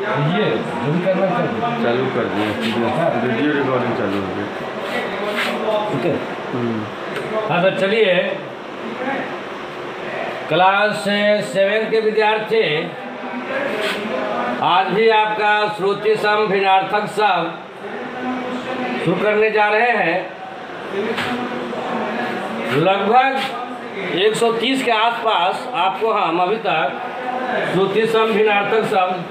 ये जो भी करना चाहिए चालू कर दिए, वीडियो रिकॉर्डिंग चालू हो गई। ठीक है। हाँ तो चलिए, क्लास 7 के विद्यार्थी, आज भी आपका श्रुति सम भिन्नार्थक सम शुरू करने जा रहे हैं। लगभग 130 के आसपास आपको हम अभी तक श्रुति सम भिन्नार्थक सम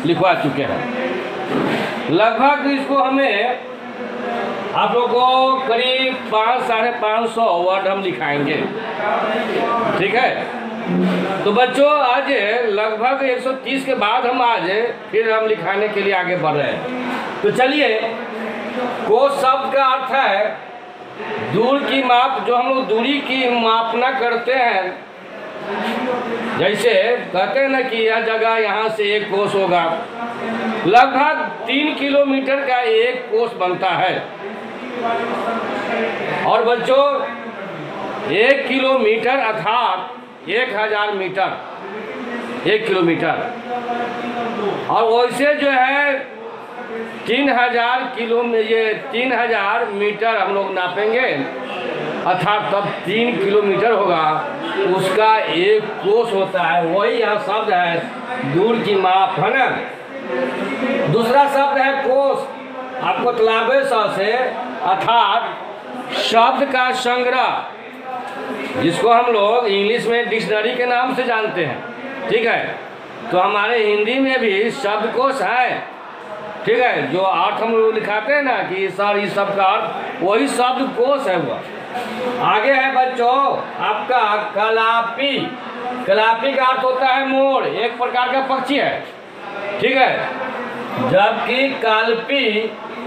लिखवा चुके हैं। लगभग इसको हमें आप लोगों को करीब 500-550 वर्ड हम लिखाएंगे। ठीक है। तो बच्चों आज लगभग 130 के बाद हम आज फिर हम लिखाने के लिए आगे बढ़ रहे हैं। तो चलिए, कोस शब्द का अर्थ है दूर की माप, जो हम लोग दूरी की मापना करते हैं। जैसे कहते हैं ना कि यह जगह यहाँ से 1 कोस होगा, लगभग 3 किलोमीटर का 1 कोस बनता है। और बच्चों 1 किलोमीटर अर्थात 1000 मीटर, 1 किलोमीटर। और वैसे जो है 3000 मीटर हम लोग नापेंगे, अर्थात तब 3 किलोमीटर होगा, उसका 1 कोस होता है। वही यहाँ शब्द है दूर की माप, है ना। दूसरा शब्द है कोस, आपको तलाबे से, अर्थात शब्द का संग्रह, जिसको हम लोग इंग्लिश में डिक्शनरी के नाम से जानते हैं। ठीक है। तो हमारे हिंदी में भी शब्दकोश है। ठीक है। जो अर्थ हम लोग लिखाते हैं ना कि सर इस शब्द का अर्थ, वही शब्दकोश है वो। आगे है बच्चों आपका कलापी। कलापी का अर्थ होता है मोर, एक प्रकार का पक्षी है। ठीक है। जबकि कालपी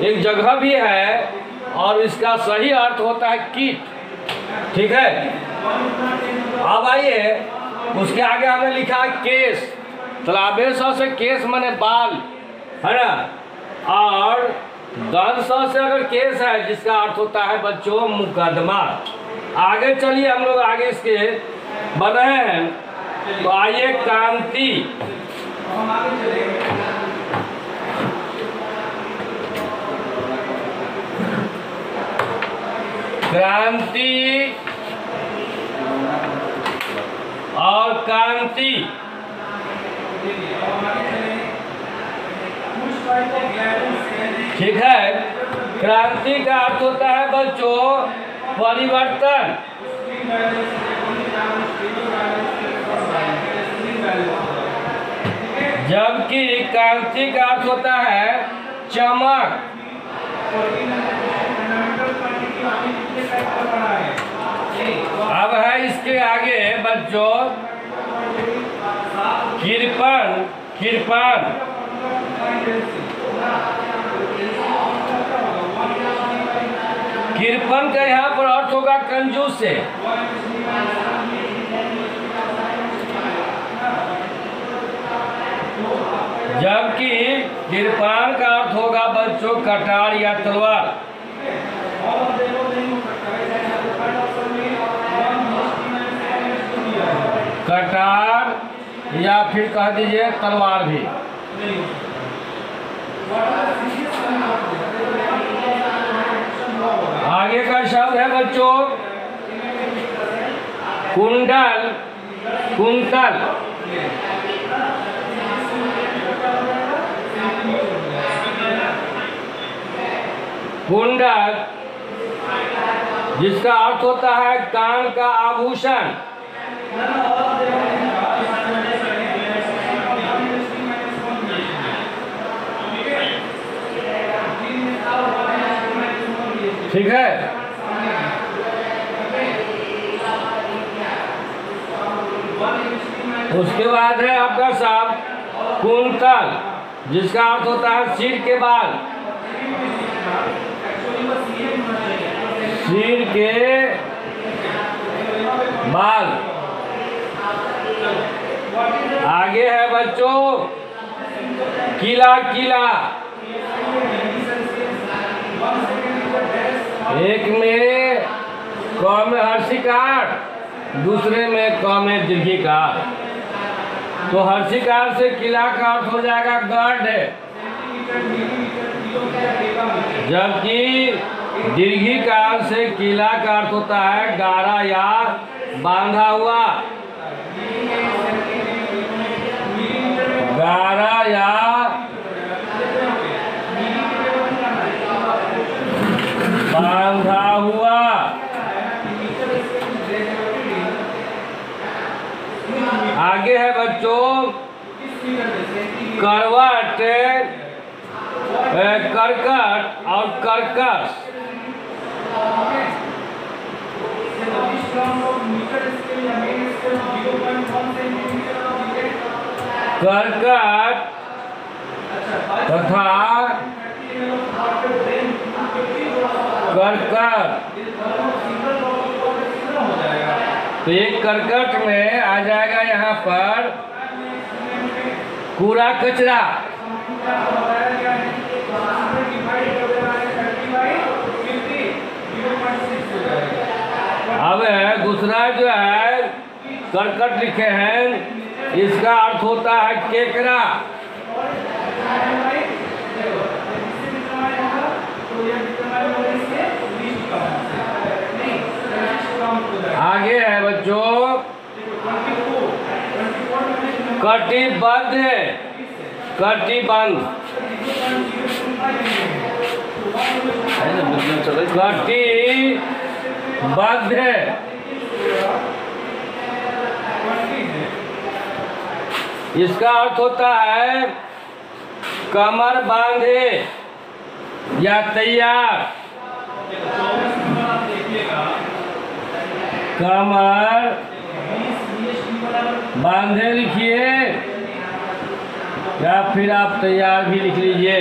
एक जगह भी है और इसका सही अर्थ होता है कीट। ठीक है। अब आइए, उसके आगे हमने लिखा केस। तलाबे से केस माने बाल, है ना। और दंश से अगर केस है, जिसका अर्थ होता है बच्चों मुकदमा। आगे चलिए, हम लोग आगे इसके बढ़ रहे हैं। तो आइए कांति। क्रांति और कांति। ठीक है। क्रांति का अर्थ होता है बच्चों परिवर्तन। जबकि कांति का अर्थ होता है चमक। अब है इसके आगे बच्चों कृपण। कृपण कृपण का यहाँ पर अर्थ होगा कंजूस से। जबकि कृपाण का अर्थ होगा बच्चों कटार या तलवार। कटार या फिर कह दीजिए तलवार भी। आगे का शब्द है बच्चों कुंडल, कुंतल। कुंडल जिसका अर्थ होता है कान का आभूषण। ठीक है। उसके बाद है आपका शब्द कुंतल, जिसका अर्थ होता है सिर के बाल। सिर के बाल। आगे है बच्चों किला। किला एक में क में हर्षिकार, दूसरे में क में दीर्घिकार। तो हर्षिकार से किला का अर्थ हो जाएगा गढ़, जबकि दीर्घिकार से किला का अर्थ होता है गाढ़ा या बांधा हुआ, गाढ़ा या बांधा हुआ। आगे है बच्चों करवट, करकट और कर्कश। कर्कट तथा कर्कट, तो एक कर्कट में आ जाएगा यहाँ पर कूड़ा कचरा, अब दूसरा जो है कर्कट लिखे हैं, इसका अर्थ होता है केकड़ा। आगे है बच्चों कटिबद्ध, कटिबंध, कटिबद्ध, इसका अर्थ होता है कमर बांधे या तैयार, कमर बांधे लिखिए या फिर आप तैयार भी लिख लीजिए,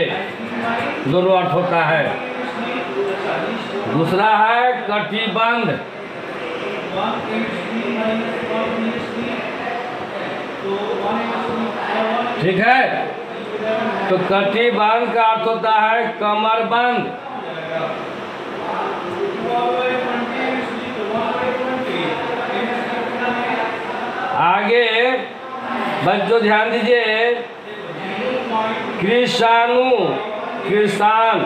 दोनों अर्थ होता है। दूसरा है कटिबंध, ठीक है, तो कटिबंध का अर्थ होता है कमरबंद। आगे बच्चों ध्यान दीजिए, कृषाणु, किसान,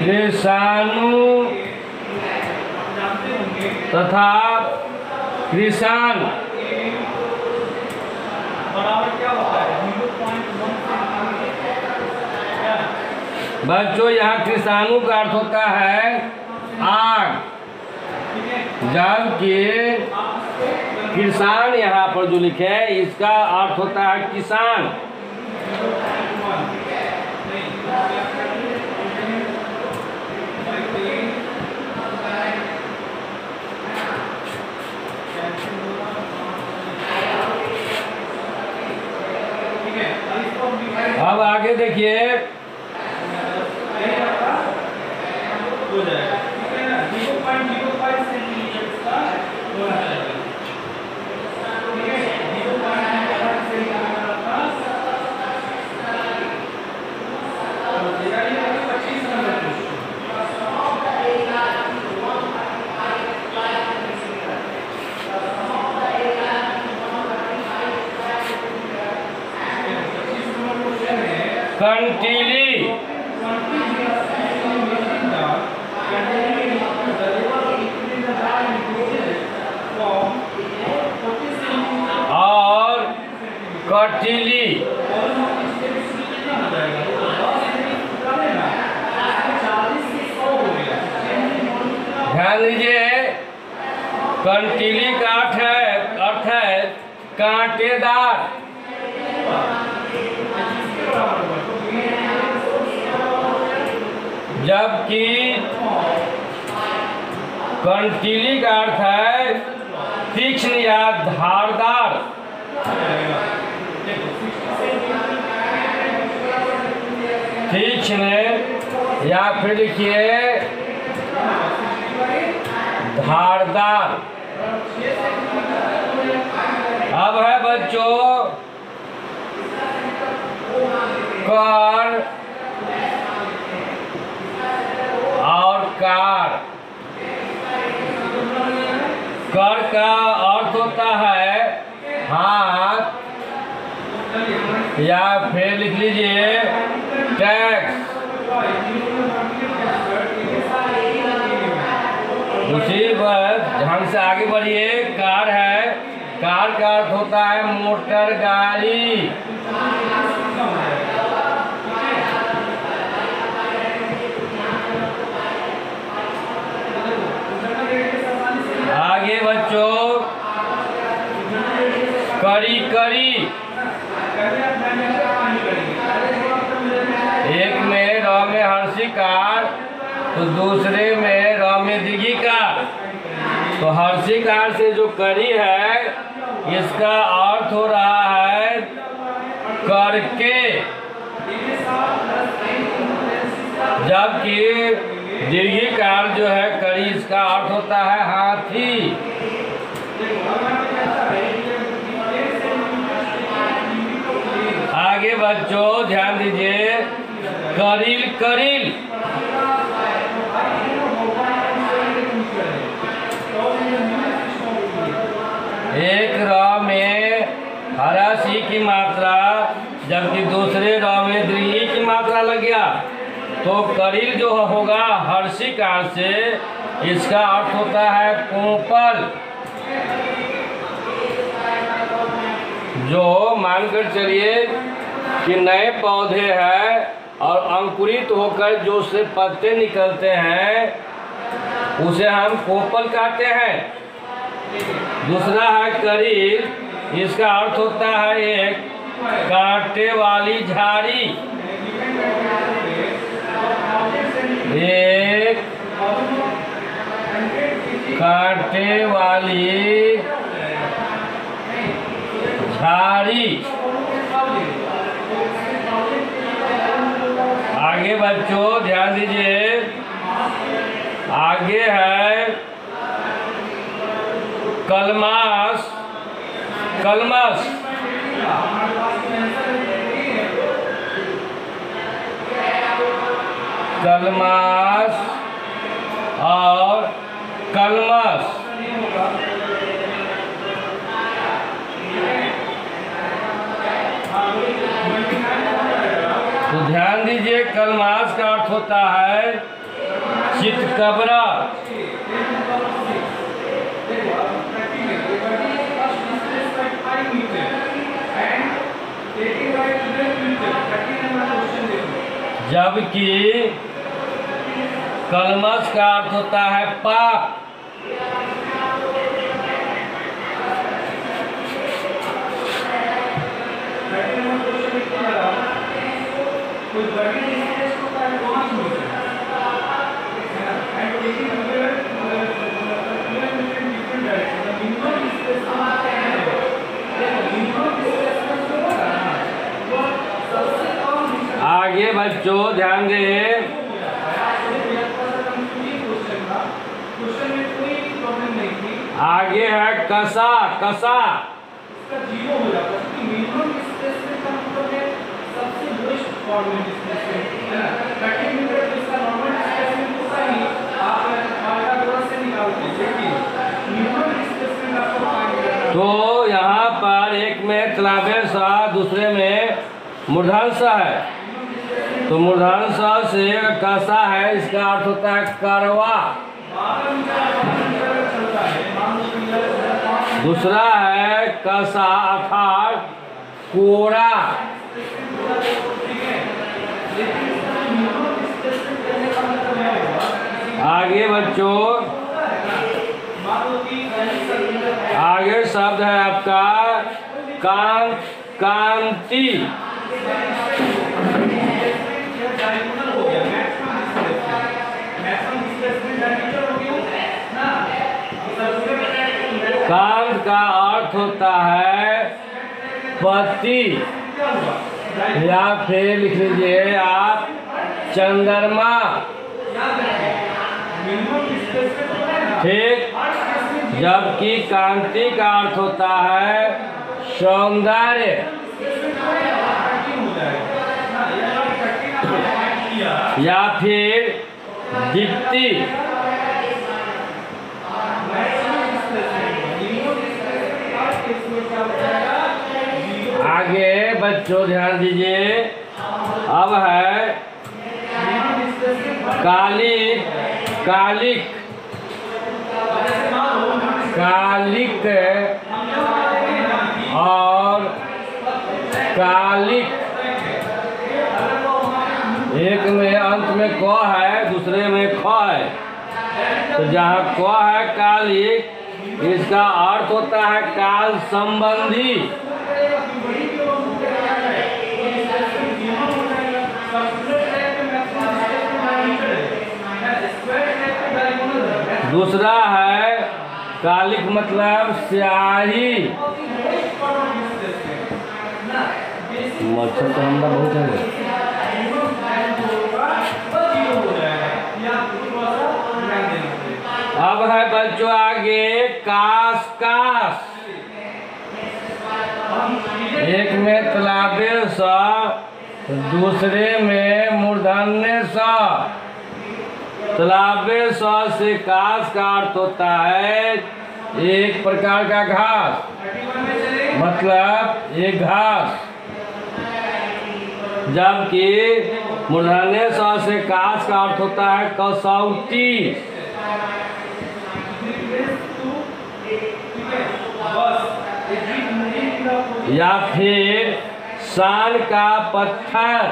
कृषाणु तथा किसान, बच्चों यहाँ कृषाणु का अर्थ होता है आग, जबकि किसान यहाँ पर जो लिखे हैं इसका अर्थ होता है किसान। अब आगे देखिए, कंटीली, और कटीली, ध्यान दीजिए, कंटीली का अर्थ है कांटेदार, जबकि कंटीली का अर्थ है तीक्ष्ण या धारदार। तीक्ष्ण या फिर लिखिए धारदार। अब है बच्चों कर और कार। कर का अर्थ होता है हाथ, या फिर लिख लीजिए टैक्स। उसी पर ढंग से आगे बढ़िए। कार है, कार का अर्थ होता है मोटर गाड़ी। आगे बच्चों, करी करी, एक में र में हर्षिकार तो दूसरे में र में दीर्घिकार। तो हर्षिकार से जो करी है इसका अर्थ हो रहा है करके, जबकि दीर्घिकार जो है करी इसका अर्थ होता है हाथी। आगे बच्चों ध्यान दीजिए, करील करील, एक र में हरा सी की मात्रा जबकि दूसरे र में दीर्घी की मात्रा लग गया तो करील जो होगा हर्षिकार से इसका अर्थ होता है कोपल। जो मानकर चलिए कि नए पौधे हैं और अंकुरित होकर जो उससे पत्ते निकलते हैं उसे हम कोपल कहते हैं। दूसरा है करील, इसका अर्थ होता है एक कांटे वाली झाड़ी। एक कांटे वाली झाड़ी। आगे बच्चों ध्यान दीजिए, आगे है कलमास, कलमस। कलमास और कलमस। तो ध्यान दीजिए, कलमास का अर्थ होता है चितकबरा। जबकि कलमस का अर्थ होता है पाप। आगे बच्चों ध्यान दें, आगे है कसा, कसा। तो यहाँ पर एक में तलाबे सा दूसरे में मूर्धन सा है। तो मूर्धन सा से कसा है, इसका अर्थ होता है करवा। दूसरा है कसा अर्थात कोड़ा। आगे बच्चों, आगे शब्द है आपका कांति। कांत का अर्थ होता है पति, या फिर लिख लीजिए आप चंद्रमा। ठीक, जबकि कांति का अर्थ होता है सौंदर्य। या फिर दीप्ति। बच्चों ध्यान दीजिए, अब है कालिक। कालिक कालिक और कालिक, एक में अंत में क है, दूसरे में ख है। तो जहाँ क है कालिक, इसका अर्थ होता है काल संबंधी। दूसरा है कालिक मतलब स्याही। मच्छर तो हमरा बहुत है। अब है बच्चों आगे कास। कास एक में तलाबे सा, दूसरे में मूर्धन्य सा। तलाबे सा से कास का अर्थ होता है एक प्रकार का घास, मतलब एक घास। जबकि मूर्धन्य सा से कास का अर्थ होता है कसौटी। या फिर सान का पत्थर।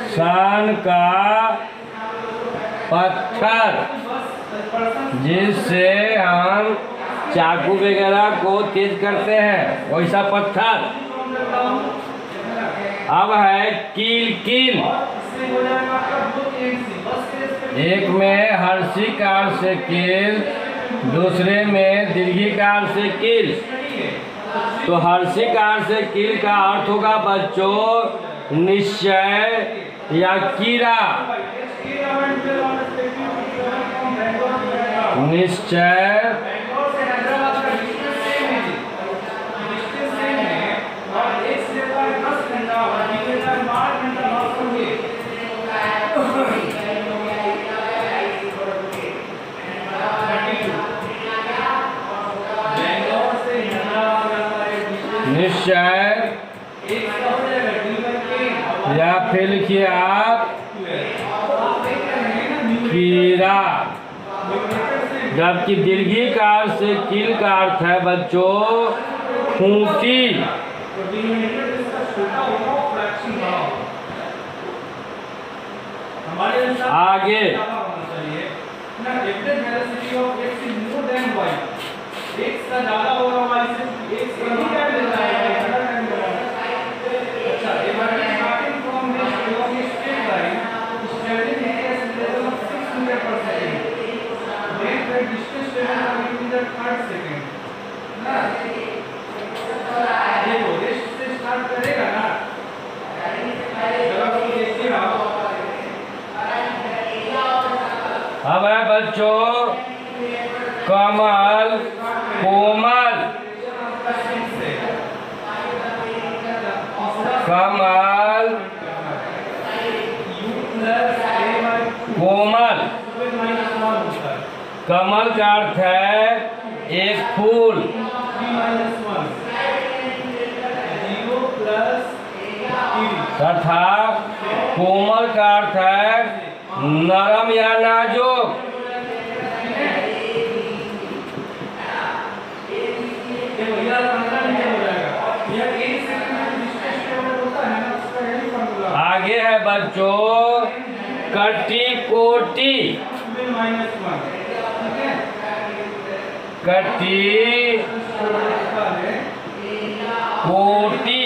सान का पत्थर जिससे हम चाकू वगैरह को तेज करते हैं, वैसा पत्थर। अब है कील। कील एक में हर्षिकार से कील, दूसरे में दीर्घिकार से कील। तो हर्षिकार से कील का अर्थ होगा बच्चों निश्चय या कीड़ा। निश्चय निश्चय, या फिर लिखिए आप कीड़ा। जबकि दीर्घिकार से कील का अर्थ है बच्चों खूंटी। आगे x का ज्यादा होगा y से x का ही क्या मिलता है। अच्छा starting from this along a straight line standing at a level of 6 meter per second, then the distance taken in the third second ना। देखो रेस्ट से स्टार्ट करेगा ना, जरा तो देखिए आप। अब है बच्चों कमल। कोमल। कमल कोमल। कमल का अर्थ है एक फूल तथा कोमल का अर्थ है नरम या नाजुक। आगे है बच्चों कटी कोटी। कटी कोटी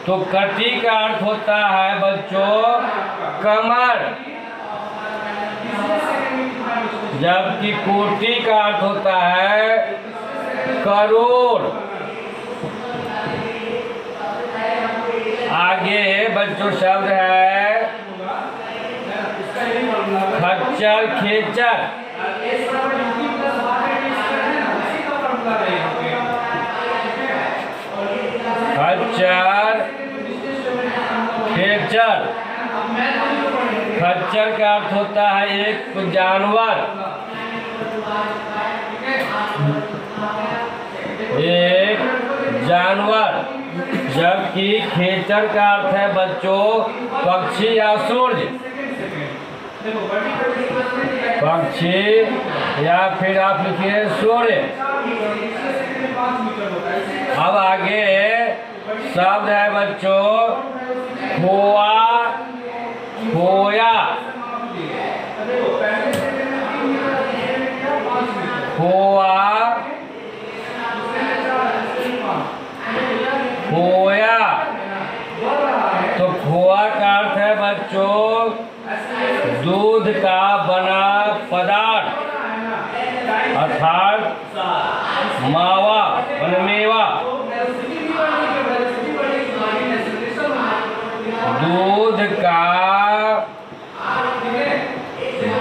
तो कटी का अर्थ होता है बच्चों कमर, जबकि कोटि का अर्थ होता है करोड़। आगे बच्चों शब्द है खच्चर खेचर। खच्चर खेचर खच्चर का अर्थ होता है एक जानवर, एक जानवर, जबकि खेचर का अर्थ है बच्चों पक्षी या सूर्य, पक्षी या फिर आप लिखिए सूर्य। अब आगे शब्द है बच्चों खोआ, खोया, खोआ, खोया। तो खोआ का अर्थ है बच्चों दूध का बना पदार्थ, अर्थात मावा मेवा। दूध का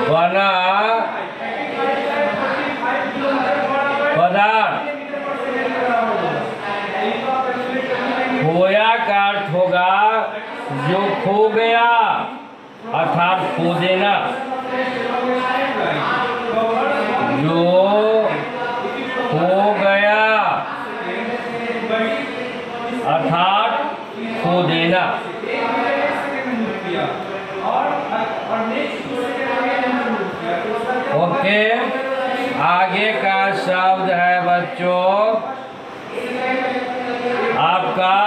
बना पदार्थ। खोया का अर्थ होगा जो खो गया, अर्थात खो देना, जो खो गया अर्थात खो देना। ओके, आगे का शब्द है बच्चों आपका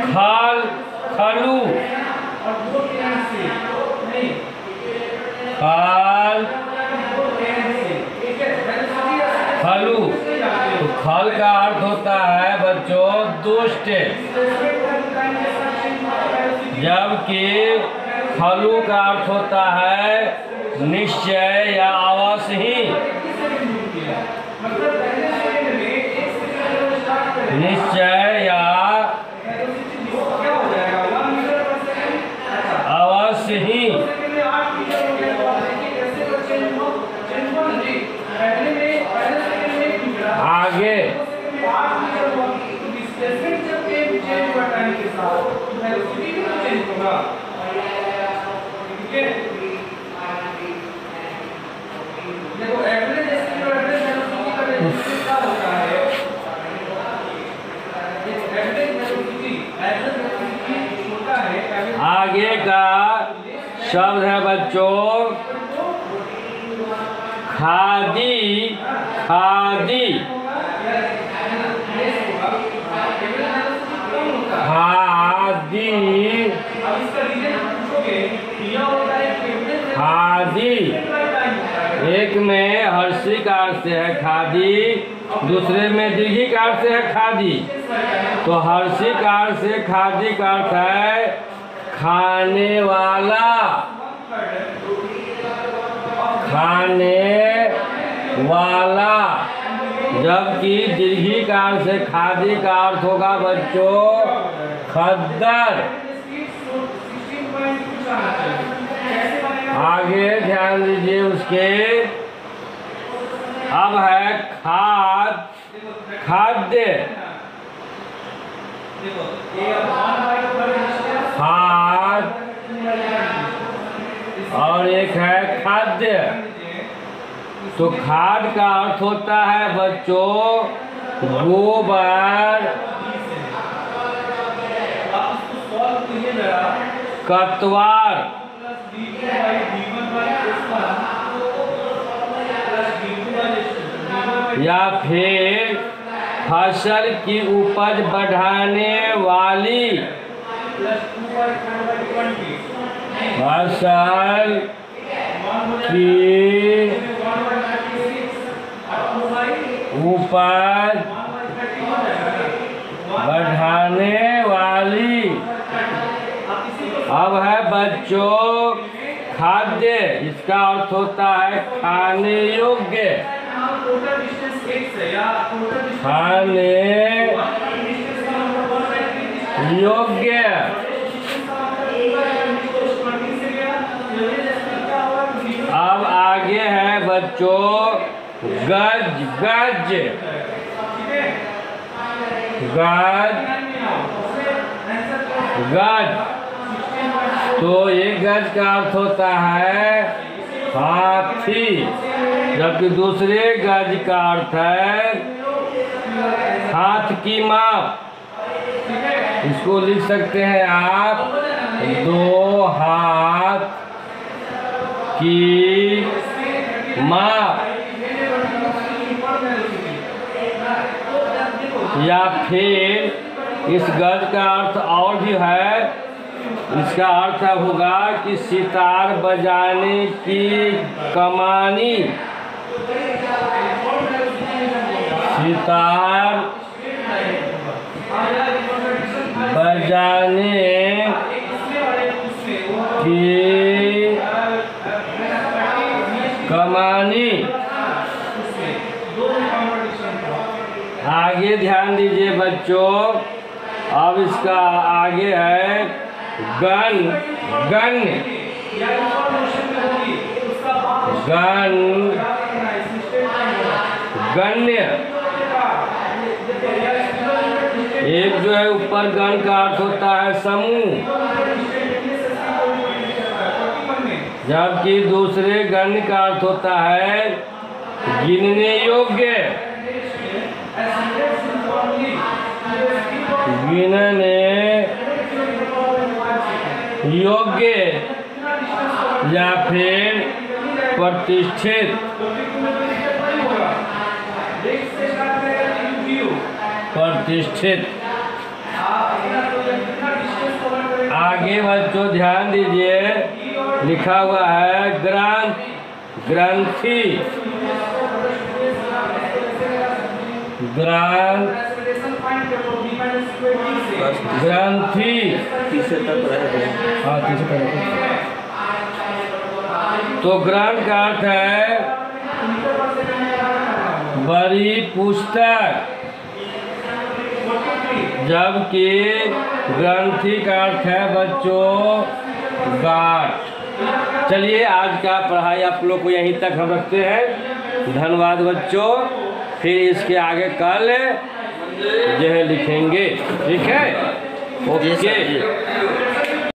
खल, खलू, खल, खलू। तो खल का अर्थ होता है बच्चों दुष्ट, जबकि खलू का अर्थ होता है निश्चय या अवश्य ही, निश्चय या अवश्य ही। आगे आगे का शब्द है बच्चों खादी, खादी, खादी, खादी। एक में हर्षी का अर्थ है खादी, दूसरे में दीर्घी का अर्थ है खादी। तो हर्षी का अर्थ से खादी का अर्थ है खाने वाला, खाने वाला, जबकि दीर्घी का अर्थ से खादी का अर्थ होगा बच्चों खद्दर। आगे ध्यान दीजिए उसके, अब है खाद, खाद्य, खाद, और एक है खाद्य। तो खाद का अर्थ होता है बच्चों गोबर, कतवार, या फिर फसल की उपज बढ़ाने वाली, फसल की उपज बढ़ाने वाली। अब है बच्चों खाद्य, इसका अर्थ होता है खाने योग्य, खाने योग्य। अब आगे है बच्चों गज, गज, गज, गज। तो एक गज का अर्थ होता है हाथी, जबकि दूसरे गज का अर्थ है हाथ की माप। इसको लिख सकते हैं आप 2 हाथ की माप, या फिर इस गज का अर्थ और भी है। इसका अर्थ होगा कि सितार बजाने की कमानी, सितार बजाने की कमानी। आगे ध्यान दीजिए बच्चों, अब इसका आगे है गन, गन्य, गन, गन्य। एक जो है ऊपर गण का अर्थ होता है समूह, जबकि दूसरे गण का अर्थ होता है गिनने योग्य, गिनने योग्य या फिर प्रतिष्ठित, प्रतिष्ठित। आगे बच्चों ध्यान दीजिए, लिखा हुआ है ग्रंथ, ग्रंथि, ग्रंथ, ग्रंथि। हाँ, तो ग्रंथ का अर्थ है बड़ी पुस्तक, जबकि ग्रंथि का अर्थ है बच्चों गांठ। चलिए आज का पढ़ाई आप लोग को यहीं तक हम रखते हैं। धन्यवाद बच्चों, फिर इसके आगे कल जो है लिखेंगे, ठीक है? ओके।